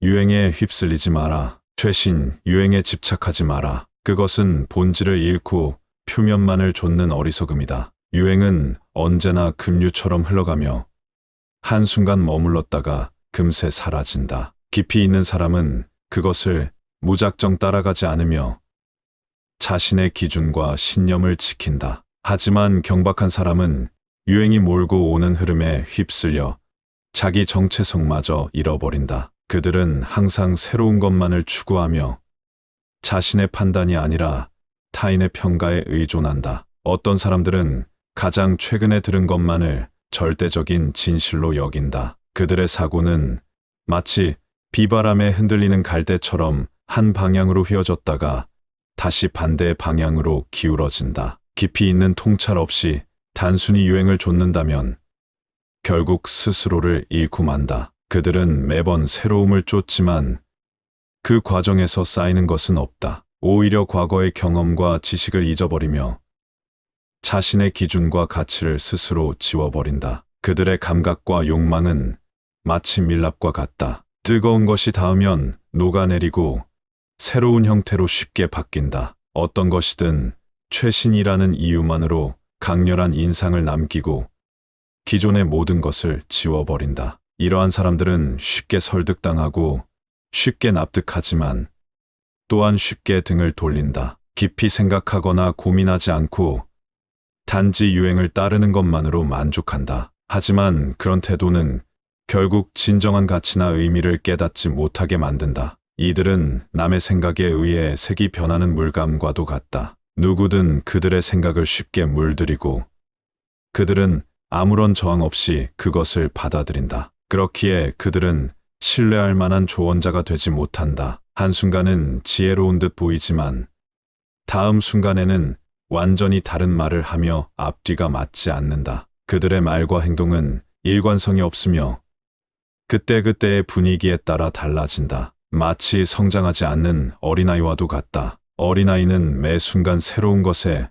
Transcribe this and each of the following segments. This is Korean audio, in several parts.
유행에 휩쓸리지 마라. 최신 유행에 집착하지 마라. 그것은 본질을 잃고 표면만을 좇는 어리석음이다. 유행은 언제나 급류처럼 흘러가며 한순간 머물렀다가 금세 사라진다. 깊이 있는 사람은 그것을 무작정 따라가지 않으며 자신의 기준과 신념을 지킨다. 하지만 경박한 사람은 유행이 몰고 오는 흐름에 휩쓸려 자기 정체성마저 잃어버린다. 그들은 항상 새로운 것만을 추구하며 자신의 판단이 아니라 타인의 평가에 의존한다. 어떤 사람들은 가장 최근에 들은 것만을 절대적인 진실로 여긴다. 그들의 사고는 마치 비바람에 흔들리는 갈대처럼 한 방향으로 휘어졌다가 다시 반대의 방향으로 기울어진다. 깊이 있는 통찰 없이 단순히 유행을 좇는다면 결국 스스로를 잃고 만다. 그들은 매번 새로움을 쫓지만 그 과정에서 쌓이는 것은 없다. 오히려 과거의 경험과 지식을 잊어버리며 자신의 기준과 가치를 스스로 지워버린다. 그들의 감각과 욕망은 마치 밀랍과 같다. 뜨거운 것이 닿으면 녹아내리고 새로운 형태로 쉽게 바뀐다. 어떤 것이든 최신이라는 이유만으로 강렬한 인상을 남기고 기존의 모든 것을 지워버린다. 이러한 사람들은 쉽게 설득당하고 쉽게 납득하지만 또한 쉽게 등을 돌린다. 깊이 생각하거나 고민하지 않고 단지 유행을 따르는 것만으로 만족한다. 하지만 그런 태도는 결국 진정한 가치나 의미를 깨닫지 못하게 만든다. 이들은 남의 생각에 의해 색이 변하는 물감과도 같다. 누구든 그들의 생각을 쉽게 물들이고 그들은 아무런 저항 없이 그것을 받아들인다. 그렇기에 그들은 신뢰할 만한 조언자가 되지 못한다. 한순간은 지혜로운 듯 보이지만 다음 순간에는 완전히 다른 말을 하며 앞뒤가 맞지 않는다. 그들의 말과 행동은 일관성이 없으며 그때그때의 분위기에 따라 달라진다. 마치 성장하지 않는 어린아이와도 같다. 어린아이는 매 순간 새로운 것에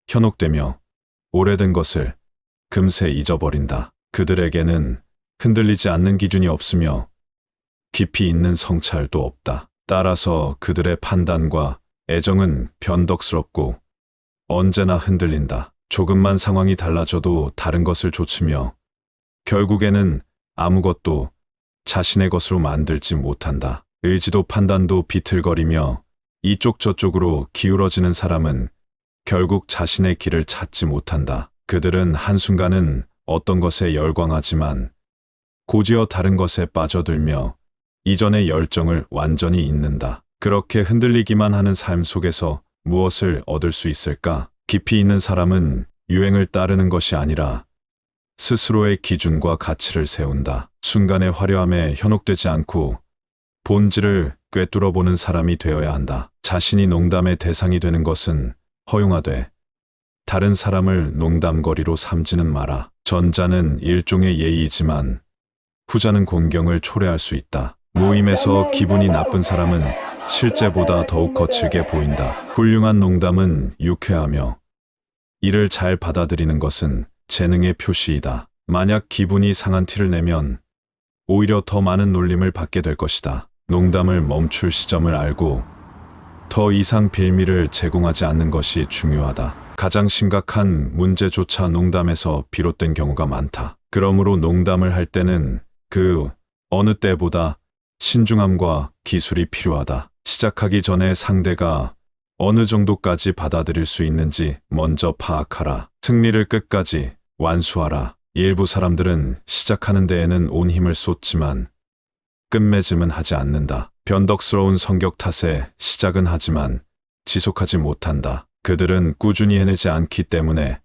현혹되며 오래된 것을 금세 잊어버린다. 그들에게는 흔들리지 않는 기준이 없으며 깊이 있는 성찰도 없다. 따라서 그들의 판단과 애정은 변덕스럽고 언제나 흔들린다. 조금만 상황이 달라져도 다른 것을 좇으며 결국에는 아무것도 자신의 것으로 만들지 못한다. 의지도 판단도 비틀거리며 이쪽 저쪽으로 기울어지는 사람은 결국 자신의 길을 찾지 못한다. 그들은 한순간은 어떤 것에 열광하지만 곧이어 다른 것에 빠져들며 이전의 열정을 완전히 잊는다. 그렇게 흔들리기만 하는 삶 속에서 무엇을 얻을 수 있을까? 깊이 있는 사람은 유행을 따르는 것이 아니라 스스로의 기준과 가치를 세운다. 순간의 화려함에 현혹되지 않고 본질을 꿰뚫어보는 사람이 되어야 한다. 자신이 농담의 대상이 되는 것은 허용하되 다른 사람을 농담거리로 삼지는 마라. 전자는 일종의 예의이지만 후자는 공경을 초래할 수 있다. 모임에서 기분이 나쁜 사람은 실제보다 더욱 거칠게 보인다. 훌륭한 농담은 유쾌하며 이를 잘 받아들이는 것은 재능의 표시이다. 만약 기분이 상한 티를 내면 오히려 더 많은 놀림을 받게 될 것이다. 농담을 멈출 시점을 알고 더 이상 빌미를 제공하지 않는 것이 중요하다. 가장 심각한 문제조차 농담에서 비롯된 경우가 많다. 그러므로 농담을 할 때는 그 어느 때보다 신중함과 기술이 필요하다. 시작하기 전에 상대가 어느 정도까지 받아들일 수 있는지 먼저 파악하라. 승리를 끝까지 완수하라. 일부 사람들은 시작하는 데에는 온 힘을 쏟지만 끝맺음은 하지 않는다. 변덕스러운 성격 탓에 시작은 하지만 지속하지 못한다. 그들은 꾸준히 해내지 않기 때문에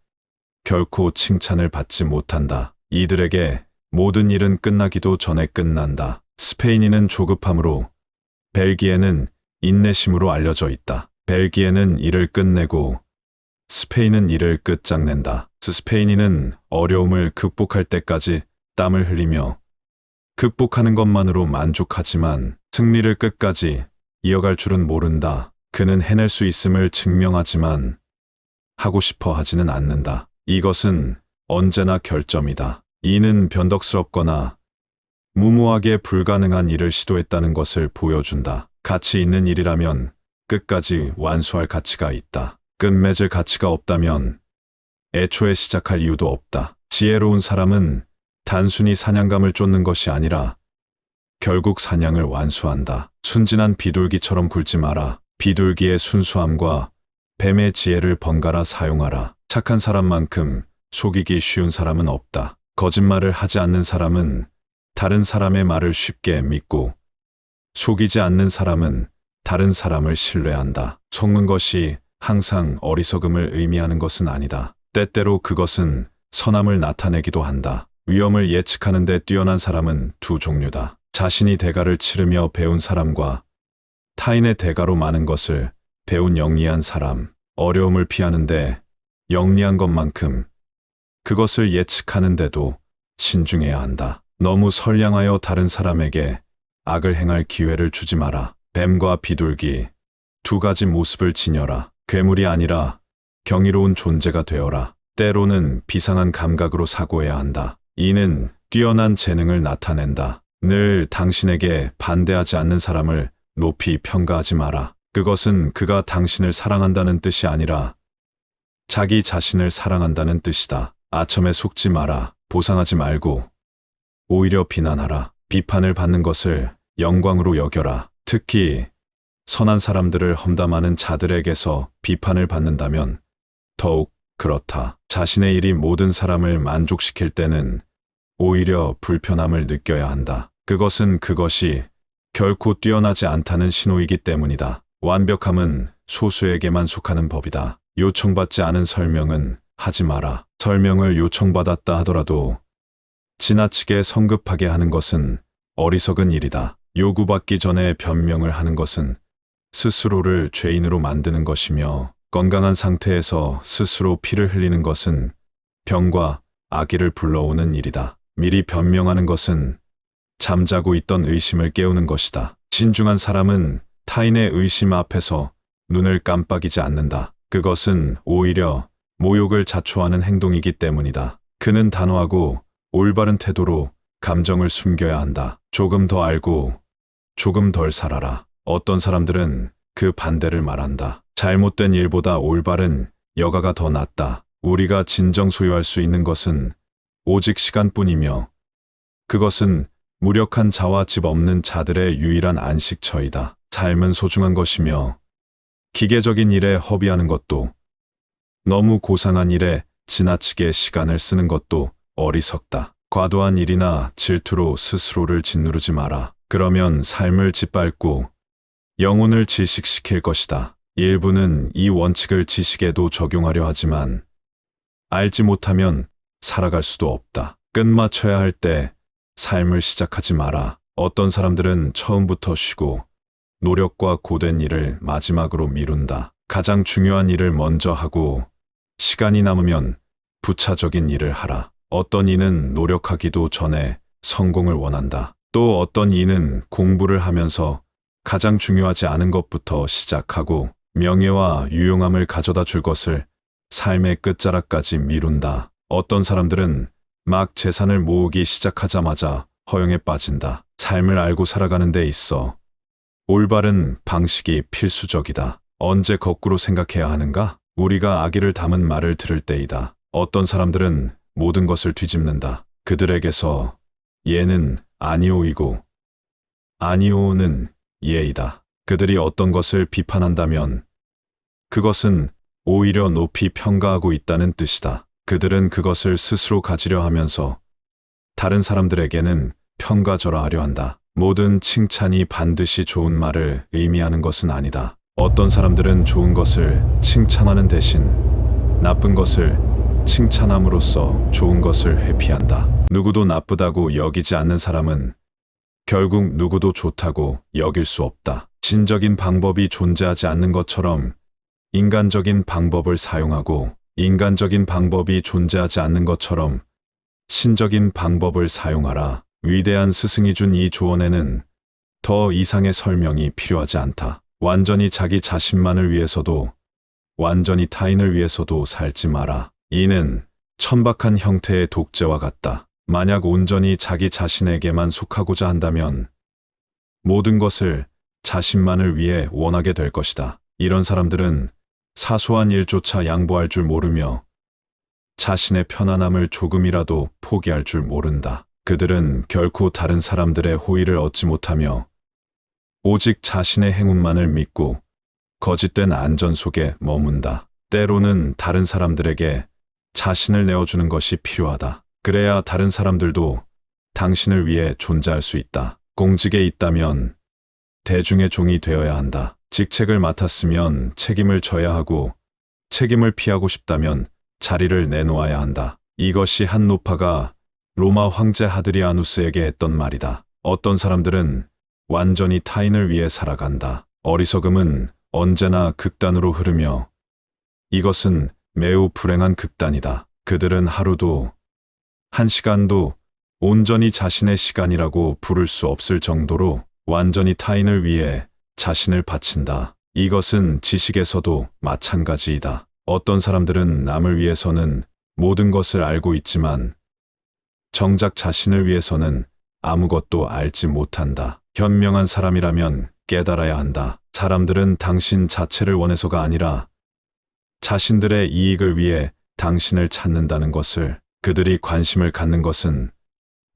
결코 칭찬을 받지 못한다. 이들에게 모든 일은 끝나기도 전에 끝난다. 스페인인은 조급함으로, 벨기에는 인내심으로 알려져 있다. 벨기에는 일을 끝내고 스페인은 일을 끝장낸다. 스페인인은 어려움을 극복할 때까지 땀을 흘리며 극복하는 것만으로 만족하지만 승리를 끝까지 이어갈 줄은 모른다. 그는 해낼 수 있음을 증명하지만 하고 싶어 하지는 않는다. 이것은 언제나 결점이다. 이는 변덕스럽거나 무모하게 불가능한 일을 시도했다는 것을 보여준다. 가치 있는 일이라면 끝까지 완수할 가치가 있다. 끝맺을 가치가 없다면 애초에 시작할 이유도 없다. 지혜로운 사람은 단순히 사냥감을 쫓는 것이 아니라 결국 사냥을 완수한다. 순진한 비둘기처럼 굴지 마라. 비둘기의 순수함과 뱀의 지혜를 번갈아 사용하라. 착한 사람만큼 속이기 쉬운 사람은 없다. 거짓말을 하지 않는 사람은 다른 사람의 말을 쉽게 믿고, 속이지 않는 사람은 다른 사람을 신뢰한다. 속는 것이 항상 어리석음을 의미하는 것은 아니다. 때때로 그것은 선함을 나타내기도 한다. 위험을 예측하는 데 뛰어난 사람은 두 종류다. 자신이 대가를 치르며 배운 사람과 타인의 대가로 많은 것을 배운 영리한 사람. 어려움을 피하는데 영리한 것만큼 그것을 예측하는데도 신중해야 한다. 너무 선량하여 다른 사람에게 악을 행할 기회를 주지 마라. 뱀과 비둘기 두 가지 모습을 지녀라. 괴물이 아니라 경이로운 존재가 되어라. 때로는 비상한 감각으로 사고해야 한다. 이는 뛰어난 재능을 나타낸다. 늘 당신에게 반대하지 않는 사람을 높이 평가하지 마라. 그것은 그가 당신을 사랑한다는 뜻이 아니라 자기 자신을 사랑한다는 뜻이다. 아첨에 속지 마라. 보상하지 말고 오히려 비난하라. 비판을 받는 것을 영광으로 여겨라. 특히 선한 사람들을 험담하는 자들에게서 비판을 받는다면 더욱 그렇다. 자신의 일이 모든 사람을 만족시킬 때는 오히려 불편함을 느껴야 한다. 그것이 결코 뛰어나지 않다는 신호이기 때문이다. 완벽함은 소수에게만 속하는 법이다. 요청받지 않은 설명은 하지 마라. 설명을 요청받았다 하더라도 지나치게 성급하게 하는 것은 어리석은 일이다. 요구받기 전에 변명을 하는 것은 스스로를 죄인으로 만드는 것이며, 건강한 상태에서 스스로 피를 흘리는 것은 병과 악의를 불러오는 일이다. 미리 변명하는 것은 잠자고 있던 의심을 깨우는 것이다. 신중한 사람은 타인의 의심 앞에서 눈을 깜빡이지 않는다. 그것은 오히려 모욕을 자초하는 행동이기 때문이다. 그는 단호하고 올바른 태도로 감정을 숨겨야 한다. 조금 더 알고 조금 덜 살아라. 어떤 사람들은 그 반대를 말한다. 잘못된 일보다 올바른 여가가 더 낫다. 우리가 진정 소유할 수 있는 것은 오직 시간뿐이며, 그것은 무력한 자와 집 없는 자들의 유일한 안식처이다. 삶은 소중한 것이며 기계적인 일에 허비하는 것도, 너무 고상한 일에 지나치게 시간을 쓰는 것도 어리석다. 과도한 일이나 질투로 스스로를 짓누르지 마라. 그러면 삶을 짓밟고 영혼을 질식시킬 것이다. 일부는 이 원칙을 지식에도 적용하려 하지만 알지 못하면 살아갈 수도 없다. 끝마쳐야 할 때 삶을 시작하지 마라. 어떤 사람들은 처음부터 쉬고 노력과 고된 일을 마지막으로 미룬다. 가장 중요한 일을 먼저 하고 시간이 남으면 부차적인 일을 하라. 어떤 이는 노력하기도 전에 성공을 원한다. 또 어떤 이는 공부를 하면서 가장 중요하지 않은 것부터 시작하고 명예와 유용함을 가져다 줄 것을 삶의 끝자락까지 미룬다. 어떤 사람들은 막 재산을 모으기 시작하자마자 허영에 빠진다. 삶을 알고 살아가는 데 있어 올바른 방식이 필수적이다. 언제 거꾸로 생각해야 하는가? 우리가 악의를 담은 말을 들을 때이다. 어떤 사람들은 모든 것을 뒤집는다. 그들에게서 예는 아니오이고 아니오는 예이다. 그들이 어떤 것을 비판한다면 그것은 오히려 높이 평가하고 있다는 뜻이다. 그들은 그것을 스스로 가지려 하면서 다른 사람들에게는 평가절하하려 한다. 모든 칭찬이 반드시 좋은 말을 의미하는 것은 아니다. 어떤 사람들은 좋은 것을 칭찬하는 대신 나쁜 것을 칭찬함으로써 좋은 것을 회피한다. 누구도 나쁘다고 여기지 않는 사람은 결국 누구도 좋다고 여길 수 없다. 신적인 방법이 존재하지 않는 것처럼 인간적인 방법을 사용하고, 인간적인 방법이 존재하지 않는 것처럼 신적인 방법을 사용하라. 위대한 스승이 준 이 조언에는 더 이상의 설명이 필요하지 않다. 완전히 자기 자신만을 위해서도 완전히 타인을 위해서도 살지 마라. 이는 천박한 형태의 독재와 같다. 만약 온전히 자기 자신에게만 속하고자 한다면 모든 것을 자신만을 위해 원하게 될 것이다. 이런 사람들은 사소한 일조차 양보할 줄 모르며 자신의 편안함을 조금이라도 포기할 줄 모른다. 그들은 결코 다른 사람들의 호의를 얻지 못하며 오직 자신의 행운만을 믿고 거짓된 안전 속에 머문다. 때로는 다른 사람들에게 자신을 내어주는 것이 필요하다. 그래야 다른 사람들도 당신을 위해 존재할 수 있다. 공직에 있다면 대중의 종이 되어야 한다. 직책을 맡았으면 책임을 져야 하고 책임을 피하고 싶다면 자리를 내놓아야 한다. 이것이 한 노파가 로마 황제 하드리아누스에게 했던 말이다. 어떤 사람들은 완전히 타인을 위해 살아간다. 어리석음은 언제나 극단으로 흐르며 이것은 매우 불행한 극단이다. 그들은 하루도 한 시간도 온전히 자신의 시간이라고 부를 수 없을 정도로 완전히 타인을 위해 자신을 바친다. 이것은 지식에서도 마찬가지이다. 어떤 사람들은 남을 위해서는 모든 것을 알고 있지만 정작 자신을 위해서는 아무것도 알지 못한다. 현명한 사람이라면 깨달아야 한다. 사람들은 당신 자체를 원해서가 아니라 자신들의 이익을 위해 당신을 찾는다는 것을, 그들이 관심을 갖는 것은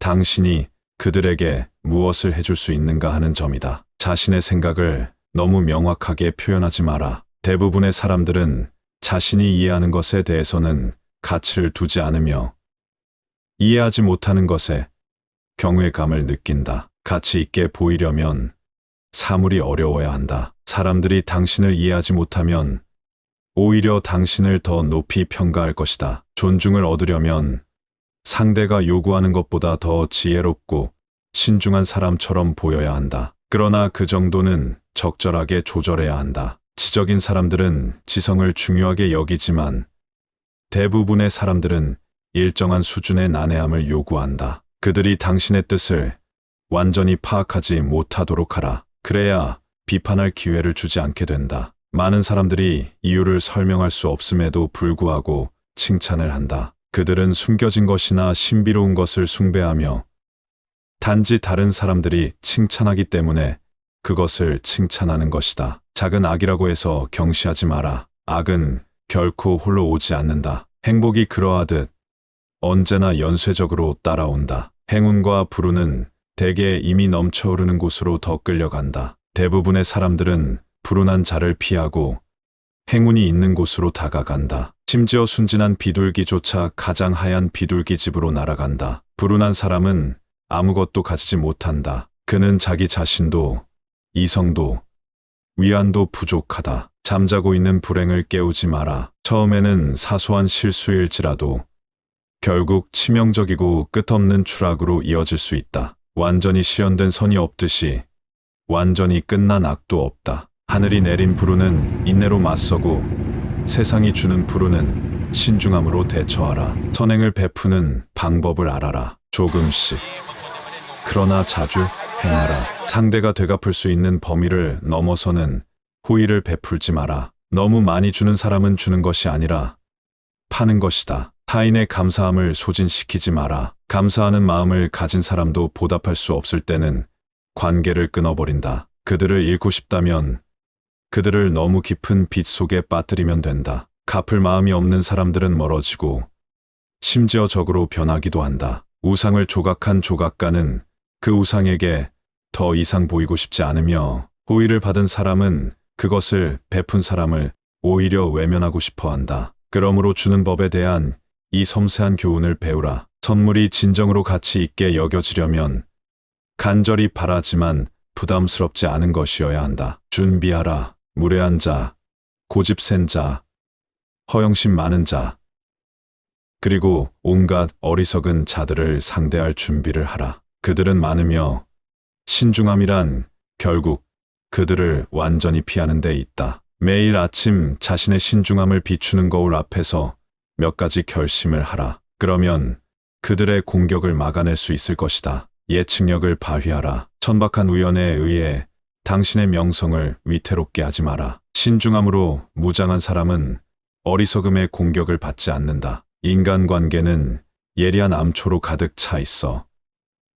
당신이 그들에게 무엇을 해줄 수 있는가 하는 점이다. 자신의 생각을 너무 명확하게 표현하지 마라. 대부분의 사람들은 자신이 이해하는 것에 대해서는 가치를 두지 않으며 이해하지 못하는 것에 경외감을 느낀다. 가치 있게 보이려면 사물이 어려워야 한다. 사람들이 당신을 이해하지 못하면 오히려 당신을 더 높이 평가할 것이다. 존중을 얻으려면 상대가 요구하는 것보다 더 지혜롭고 신중한 사람처럼 보여야 한다. 그러나 그 정도는 적절하게 조절해야 한다. 지적인 사람들은 지성을 중요하게 여기지만 대부분의 사람들은 일정한 수준의 난해함을 요구한다. 그들이 당신의 뜻을 완전히 파악하지 못하도록 하라. 그래야 비판할 기회를 주지 않게 된다. 많은 사람들이 이유를 설명할 수 없음에도 불구하고 칭찬을 한다. 그들은 숨겨진 것이나 신비로운 것을 숭배하며 단지 다른 사람들이 칭찬하기 때문에 그것을 칭찬하는 것이다. 작은 악이라고 해서 경시하지 마라. 악은 결코 홀로 오지 않는다. 행복이 그러하듯 언제나 연쇄적으로 따라온다. 행운과 불운은 대개 이미 넘쳐흐르는 곳으로 더 끌려간다. 대부분의 사람들은 불운한 자를 피하고 행운이 있는 곳으로 다가간다. 심지어 순진한 비둘기조차 가장 하얀 비둘기 집으로 날아간다. 불운한 사람은 아무것도 가지지 못한다. 그는 자기 자신도 이성도 위안도 부족하다. 잠자고 있는 불행을 깨우지 마라. 처음에는 사소한 실수일지라도 결국 치명적이고 끝없는 추락으로 이어질 수 있다. 완전히 실현된 선이 없듯이 완전히 끝난 악도 없다. 하늘이 내린 불운은 인내로 맞서고 세상이 주는 불운은 신중함으로 대처하라. 선행을 베푸는 방법을 알아라. 조금씩, 그러나 자주 행하라. 상대가 되갚을 수 있는 범위를 넘어서는 호의를 베풀지 마라. 너무 많이 주는 사람은 주는 것이 아니라 파는 것이다. 타인의 감사함을 소진시키지 마라. 감사하는 마음을 가진 사람도 보답할 수 없을 때는 관계를 끊어버린다. 그들을 잃고 싶다면 그들을 너무 깊은 빚 속에 빠뜨리면 된다. 갚을 마음이 없는 사람들은 멀어지고 심지어 적으로 변하기도 한다. 우상을 조각한 조각가는 그 우상에게 더 이상 보이고 싶지 않으며 호의를 받은 사람은 그것을 베푼 사람을 오히려 외면하고 싶어 한다. 그러므로 주는 법에 대한 이 섬세한 교훈을 배우라. 선물이 진정으로 가치 있게 여겨지려면 간절히 바라지만 부담스럽지 않은 것이어야 한다. 준비하라. 무례한 자, 고집 센 자, 허영심 많은 자, 그리고 온갖 어리석은 자들을 상대할 준비를 하라. 그들은 많으며 신중함이란 결국 그들을 완전히 피하는 데 있다. 매일 아침 자신의 신중함을 비추는 거울 앞에서 몇 가지 결심을 하라. 그러면 그들의 공격을 막아낼 수 있을 것이다. 예측력을 발휘하라. 천박한 우연에 의해 당신의 명성을 위태롭게 하지 마라. 신중함으로 무장한 사람은 어리석음의 공격을 받지 않는다. 인간관계는 예리한 암초로 가득 차 있어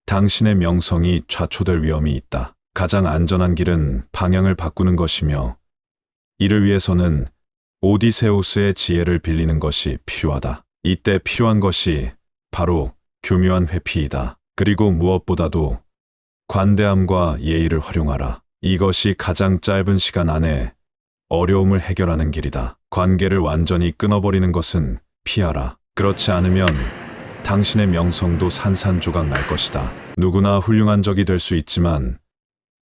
당신의 명성이 좌초될 위험이 있다. 가장 안전한 길은 방향을 바꾸는 것이며 이를 위해서는 오디세우스의 지혜를 빌리는 것이 필요하다. 이때 필요한 것이 바로 교묘한 회피이다. 그리고 무엇보다도 관대함과 예의를 활용하라. 이것이 가장 짧은 시간 안에 어려움을 해결하는 길이다. 관계를 완전히 끊어버리는 것은 피하라. 그렇지 않으면 당신의 명성도 산산조각 날 것이다. 누구나 훌륭한 적이 될 수 있지만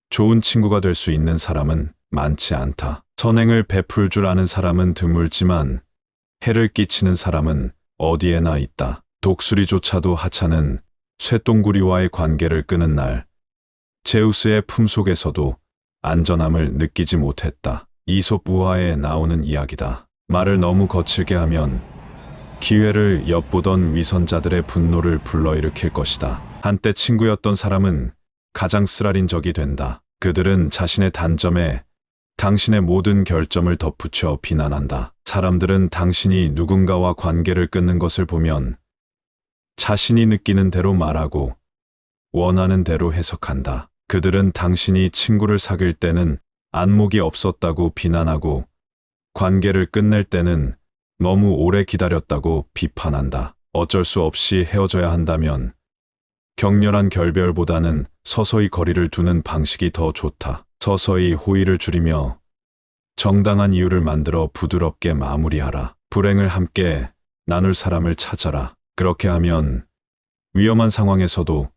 좋은 친구가 될 수 있는 사람은 많지 않다. 선행을 베풀 줄 아는 사람은 드물지만 해를 끼치는 사람은 어디에나 있다. 독수리조차도 하찮은 쇠똥구리와의 관계를 끄는 날, 제우스의 품속에서도 안전함을 느끼지 못했다. 이솝 우화에 나오는 이야기다. 말을 너무 거칠게 하면 기회를 엿보던 위선자들의 분노를 불러일으킬 것이다. 한때 친구였던 사람은 가장 쓰라린 적이 된다. 그들은 자신의 단점에 당신의 모든 결점을 덧붙여 비난한다. 사람들은 당신이 누군가와 관계를 끊는 것을 보면 자신이 느끼는 대로 말하고 원하는 대로 해석한다. 그들은 당신이 친구를 사귈 때는 안목이 없었다고 비난하고 관계를 끝낼 때는 너무 오래 기다렸다고 비판한다. 어쩔 수 없이 헤어져야 한다면 격렬한 결별보다는 서서히 거리를 두는 방식이 더 좋다. 서서히 호의를 줄이며 정당한 이유를 만들어 부드럽게 마무리하라. 불행을 함께 나눌 사람을 찾아라. 그렇게 하면 위험한 상황에서도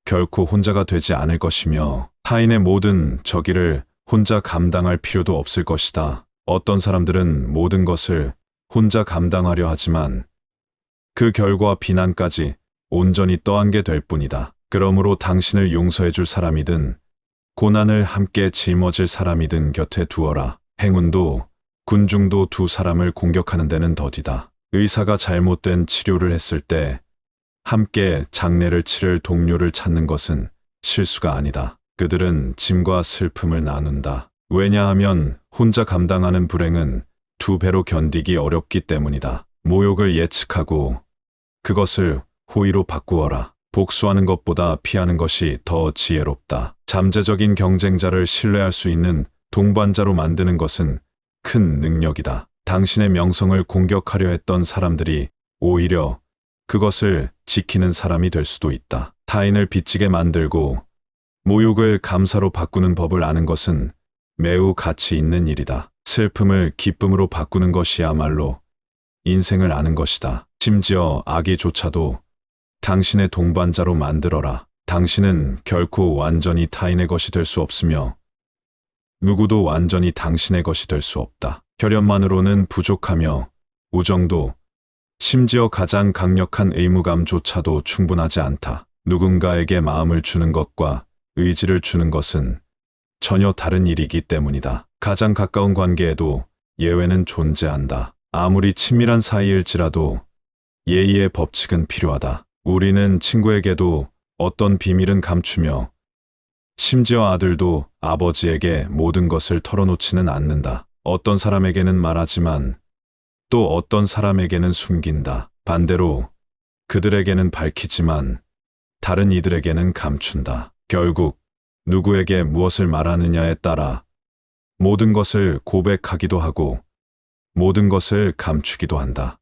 결코 혼자가 되지 않을 것이며 타인의 모든 저기를 혼자 감당할 필요도 없을 것이다. 어떤 사람들은 모든 것을 혼자 감당하려 하지만 그 결과 비난까지 온전히 떠안게 될 뿐이다. 그러므로 당신을 용서해 줄 사람이든 고난을 함께 짊어질 사람이든 곁에 두어라. 행운도 군중도 두 사람을 공격하는 데는 더디다. 의사가 잘못된 치료를 했을 때 함께 장례를 치를 동료를 찾는 것은 실수가 아니다. 그들은 짐과 슬픔을 나눈다. 왜냐하면 혼자 감당하는 불행은 두 배로 견디기 어렵기 때문이다. 모욕을 예측하고 그것을 호의로 바꾸어라. 복수하는 것보다 피하는 것이 더 지혜롭다. 잠재적인 경쟁자를 신뢰할 수 있는 동반자로 만드는 것은 큰 능력이다. 당신의 명성을 공격하려 했던 사람들이 오히려 그것을 지키는 사람이 될 수도 있다. 타인을 빚지게 만들고 모욕을 감사로 바꾸는 법을 아는 것은 매우 가치 있는 일이다. 슬픔을 기쁨으로 바꾸는 것이야말로 인생을 아는 것이다. 심지어 아기조차도 당신의 동반자로 만들어라. 당신은 결코 완전히 타인의 것이 될 수 없으며 누구도 완전히 당신의 것이 될 수 없다. 혈연만으로는 부족하며 우정도 심지어 가장 강력한 의무감조차도 충분하지 않다. 누군가에게 마음을 주는 것과 의지를 주는 것은 전혀 다른 일이기 때문이다. 가장 가까운 관계에도 예외는 존재한다. 아무리 친밀한 사이일지라도 예의의 법칙은 필요하다. 우리는 친구에게도 어떤 비밀은 감추며 심지어 아들도 아버지에게 모든 것을 털어놓지는 않는다. 어떤 사람에게는 말하지만 또 어떤 사람에게는 숨긴다. 반대로 그들에게는 밝히지만 다른 이들에게는 감춘다. 결국 누구에게 무엇을 말하느냐에 따라 모든 것을 고백하기도 하고 모든 것을 감추기도 한다.